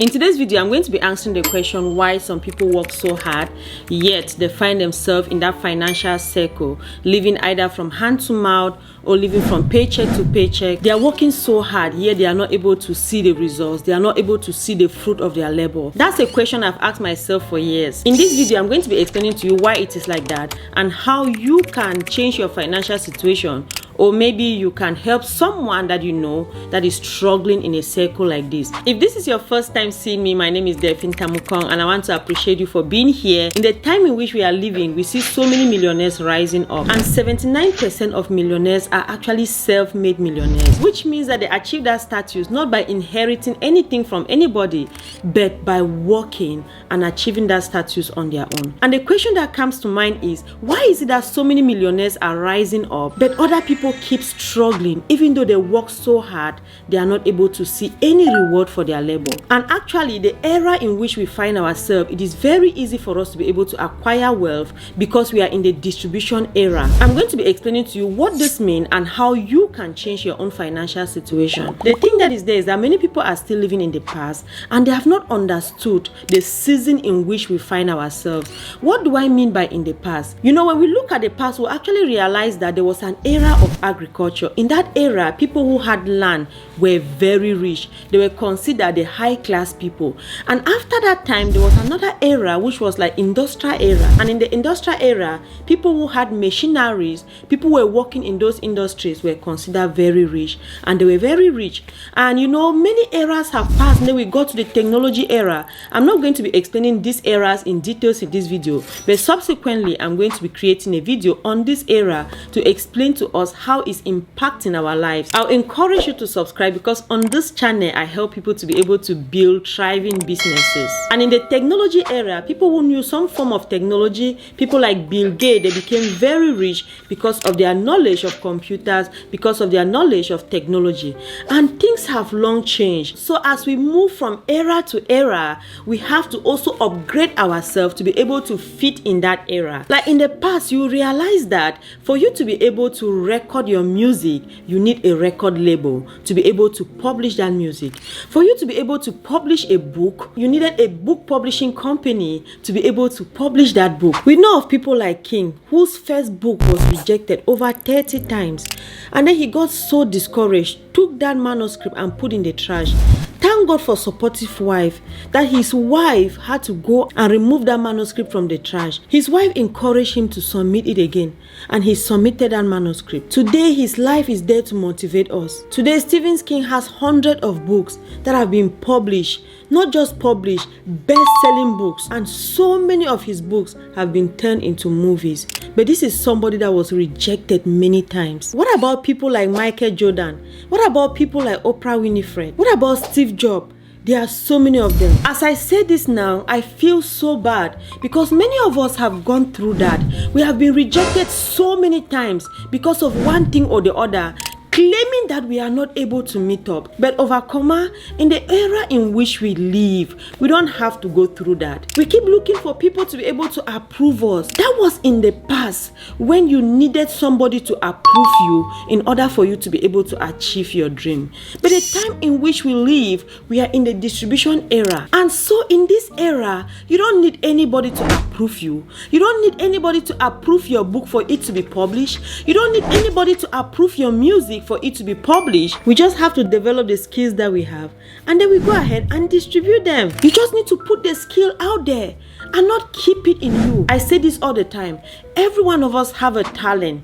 In today's video, I'm going to be answering the question why some people work so hard, yet they find themselves in that financial circle, living either from hand to mouth or living from paycheck to paycheck. They are working so hard, yet they are not able to see the results. They are not able to see the fruit of their labor. That's a question I've asked myself for years. In this video, I'm going to be explaining to you why it is like that and how you can change your financial situation, or maybe you can help someone that you know that is struggling in a circle like this. If this is your first time seeing me, my name is Delphine Tamukong, and I want to appreciate you for being here. In the time in which we are living, we see so many millionaires rising up, and 79% of millionaires are actually self-made millionaires, which means that they achieve that status not by inheriting anything from anybody, but by working and achieving that status on their own. And the question that comes to mind is, why is it that so many millionaires are rising up, but other people keep struggling? Even though they work so hard, they are not able to see any reward for their labor. And actually, the era in which we find ourselves, it is very easy for us to be able to acquire wealth because we are in the distribution era. I'm going to be explaining to you what this means and how you can change your own financial situation. The thing that is there is that many people are still living in the past and they have not understood the season in which we find ourselves. What do I mean by in the past? You know, when we look at the past, we'll actually realize that there was an era of agriculture. In that era, people who had land were very rich. They were considered the high class people. And after that time, there was another era which was like industrial era. And in the industrial era, people who had machineries, people who were working in those industries were considered very rich, and they were very rich. And you know, many eras have passed, and then we got to the technology era. I'm not going to be explaining these eras in details in this video, but subsequently I'm going to be creating a video on this era to explain to us how it's impacting our lives. I'll encourage you to subscribe because on this channel I help people to be able to build thriving businesses. And in the technology era, people who knew some form of technology, people like Bill Gates, they became very rich because of their knowledge of computers, because of their knowledge of technology. And things have long changed. So as we move from era to era, we have to also upgrade ourselves to be able to fit in that era. Like in the past, you realize that for you to be able to record your music, you need a record label to be able to publish that music. For you to be able to publish a book, you needed a book publishing company to be able to publish that book. We know of people like King, whose first book was rejected over 30 times, and then he got so discouraged, took that manuscript and put in the trash. Thank God for supportive wife that his wife had to go and remove that manuscript from the trash. His wife encouraged him to submit it again, and he submitted that manuscript. Today his life is there to motivate us. Today Stephen King has hundreds of books that have been published, not just published, best-selling books, and so many of his books have been turned into movies. But this is somebody that was rejected many times. What about people like Michael Jordan? What about people like Oprah Winfrey? What about Steve Jobs? There are so many of them. As I say this now, I feel so bad because many of us have gone through that. We have been rejected so many times because of one thing or the other, claiming that we are not able to meet up. But overcomer, in the era in which we live, we don't have to go through that. We keep looking for people to be able to approve us. That was in the past when you needed somebody to approve you in order for you to be able to achieve your dream. But the time in which we live, we are in the distribution era. And so in this era, you don't need anybody to approve you. You don't need anybody to approve your book for it to be published. You don't need anybody to approve your music for it to be published. We just have to develop the skills that we have, and then we go ahead and distribute them. You just need to put the skill out there and not keep it in you. I say this all the time. Every one of us have a talent,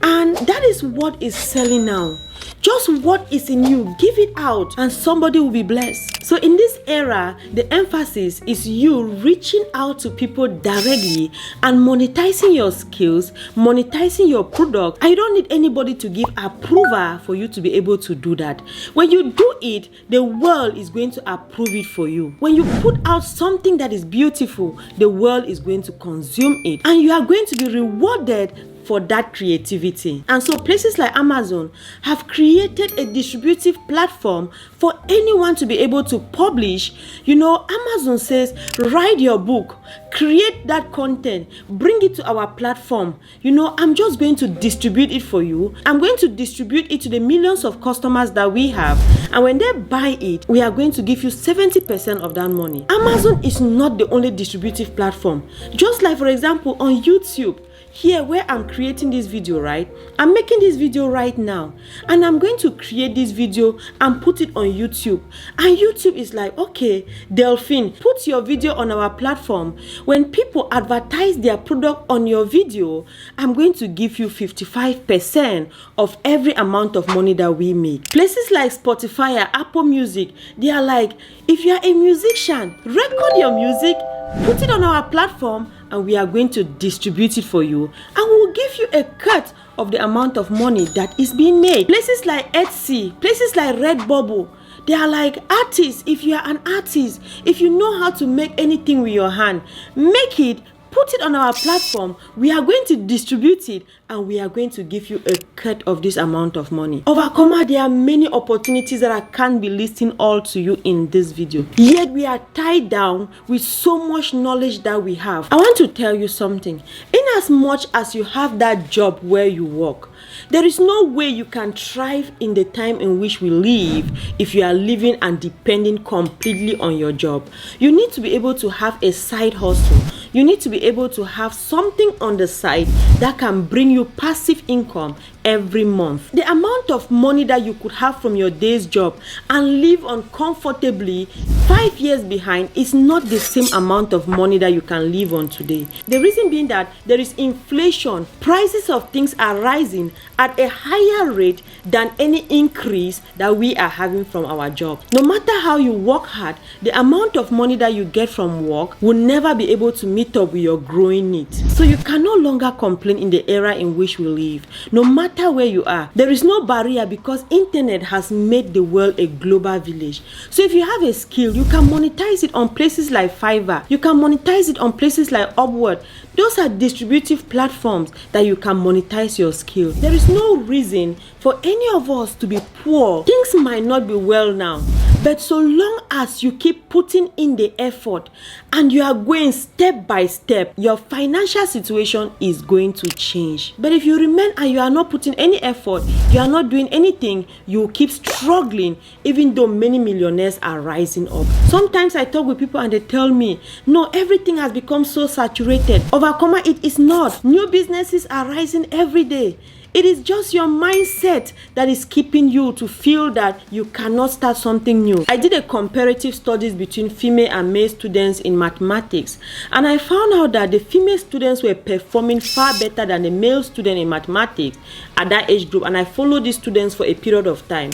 and that is what is selling now. Just what is in you, give it out and somebody will be blessed. So in this era, the emphasis is you reaching out to people directly and monetizing your skills, monetizing your product. And you don't need anybody to give approval for you to be able to do that. When you do it, the world is going to approve it for you. When you put out something that is beautiful, the world is going to consume it, and you are going to be rewarded for that creativity. And so places like Amazon have created a distributive platform for anyone to be able to publish. Amazon says, write your book, create that content, bring it to our platform. I'm just going to distribute it for you. I'm going to distribute it to the millions of customers that we have. And when they buy it, we are going to give you 70% of that money. Amazon is not the only distributive platform. Just like, for example, on YouTube, here where I'm creating this video, right? I'm making this video right now, and I'm going to create this video and put it on YouTube. And YouTube is like, okay, Delphine, put your video on our platform. When people advertise their product on your video, I'm going to give you 55% of every amount of money that we make. Places like Spotify or Apple Music, they are like, if you are a musician, record your music, put it on our platform, and we are going to distribute it for you, and we will give you a cut of the amount of money that is being made. Places like Etsy, places like Redbubble, they are like, artists, if you are an artist, if you know how to make anything with your hand, make it, put it on our platform. We are going to distribute it, and we are going to give you a cut of this amount of money. Overcomer, there are many opportunities that I can't be listing all to you in this video. Yet we are tied down with so much knowledge that we have. I want to tell you something. In as much as you have that job where you work, there is no way you can thrive in the time in which we live if you are living and depending completely on your job. You need to be able to have a side hustle. You need to be able to have something on the side that can bring you passive income every month. The amount of money that you could have from your day's job and live on comfortably 5 years behind is not the same amount of money that you can live on today. The reason being that there is inflation. Prices of things are rising at a higher rate than any increase that we are having from our job. No matter how you work hard, the amount of money that you get from work will never be able to meet up with your growing needs. So you can no longer complain in the era in which we live. No matter where you are, there is no barrier because internet has made the world a global village. So if you have a skill, you can monetize it on places like Fiverr. You can monetize it on places like Upwork. Those are distributive platforms that you can monetize your skill. There is no reason for any of us to be poor. Things might not be well now, but so long as you keep putting in the effort and you are going step by step, your financial situation is going to change. But if you remain and you are not putting any effort, you are not doing anything, you will keep struggling even though many millionaires are rising up. Sometimes I talk with people and they tell me, no, everything has become so saturated. Overcomer, it is not. New businesses are rising every day. It is just your mindset that is keeping you to feel that you cannot start something new. I did a comparative studies between female and male students in mathematics, and I found out that the female students were performing far better than the male student in mathematics at that age group, and I followed these students for a period of time.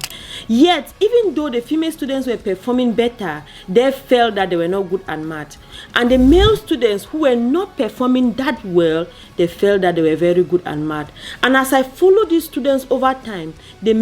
Yet, even though the female students were performing better, they felt that they were not good at math. And the male students who were not performing that well, they felt that they were very good at math. And as I followed these students over time, the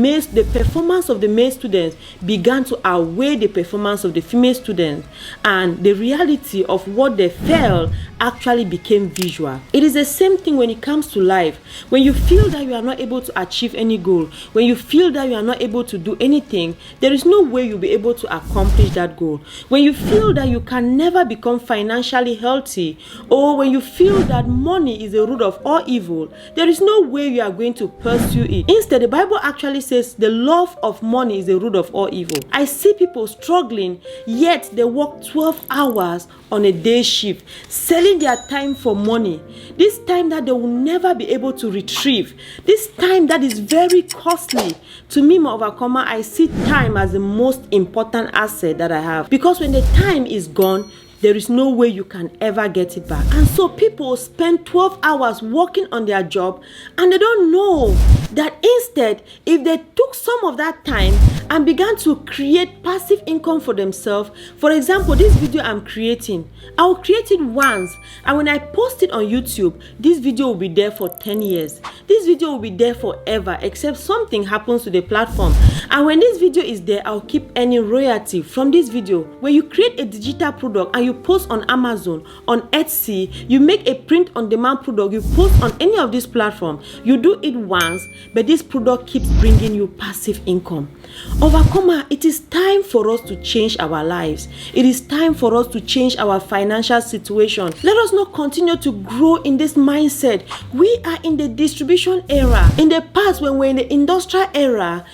performance of the male students began to outweigh the performance of the female students, and the reality of what they felt actually became visual. It is the same thing when it comes to life. When you feel that you are not able to achieve any goal, when you feel that you are not able to do anything, there is no way you'll be able to accomplish that goal. When you feel that you can never become financially healthy, or when you feel that money is the root of all evil, there is no way you are going to pursue it. Instead, the Bible actually says the love of money is the root of all evil. I see people struggling, yet they work 12 hours on a day shift, selling their time for money. This time that they will never be able to retrieve. This time that is very costly. To me, my overcomer, I see time as the most important asset that I have. Because when the time is gone, there is no way you can ever get it back. And so people spend 12 hours working on their job, and they don't know that instead, if they took some of that time and began to create passive income for themselves, for example, this video I'm creating, I'll create it once, and when I post it on YouTube, this video will be there for 10 years. This video will be there forever, except something happens to the platform. And when this video is there, I'll keep earning royalty from this video. When you create a digital product and you post on Amazon, on Etsy, you make a print on demand product, you post on any of these platforms, you do it once, but this product keeps bringing you passive income. Overcomer, it is time for us to change our lives. It is time for us to change our financial situation. Let us not continue to grow in this mindset. We are in the distribution era. In the past, when we're in the industrial era,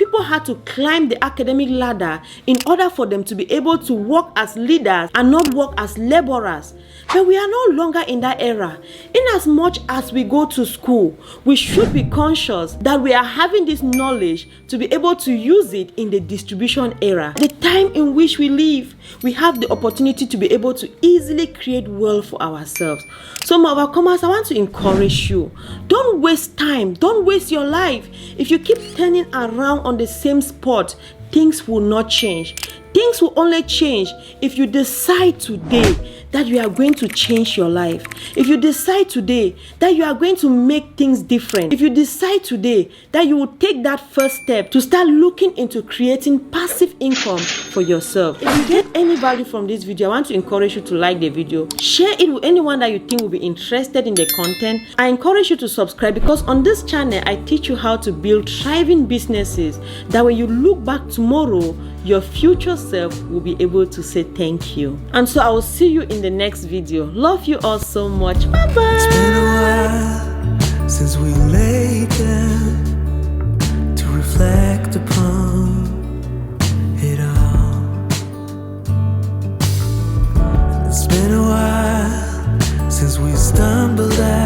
people had to climb the academic ladder in order for them to be able to work as leaders and not work as laborers. But we are no longer in that era. In as much as we go to school, we should be conscious that we are having this knowledge to be able to use it in the distribution era. The time in which we live, we have the opportunity to be able to easily create wealth for ourselves. So my overcomers, I want to encourage you. Don't waste time. Don't waste your life. If you keep turning around on the same spot, things will not change. Things will only change if you decide today that you are going to change your life. If you decide today that you are going to make things different. If you decide today that you will take that first step to start looking into creating passive income for yourself. If you get any value from this video, I want to encourage you to like the video. Share it with anyone that you think will be interested in the content. I encourage you to subscribe because on this channel, I teach you how to build thriving businesses that when you look back tomorrow, your future self will be able to say thank you. And so I will see you in the next video. Love you all so much. Bye bye. It's been a while since we laid down to reflect upon it all. It's been a while since we stumbled out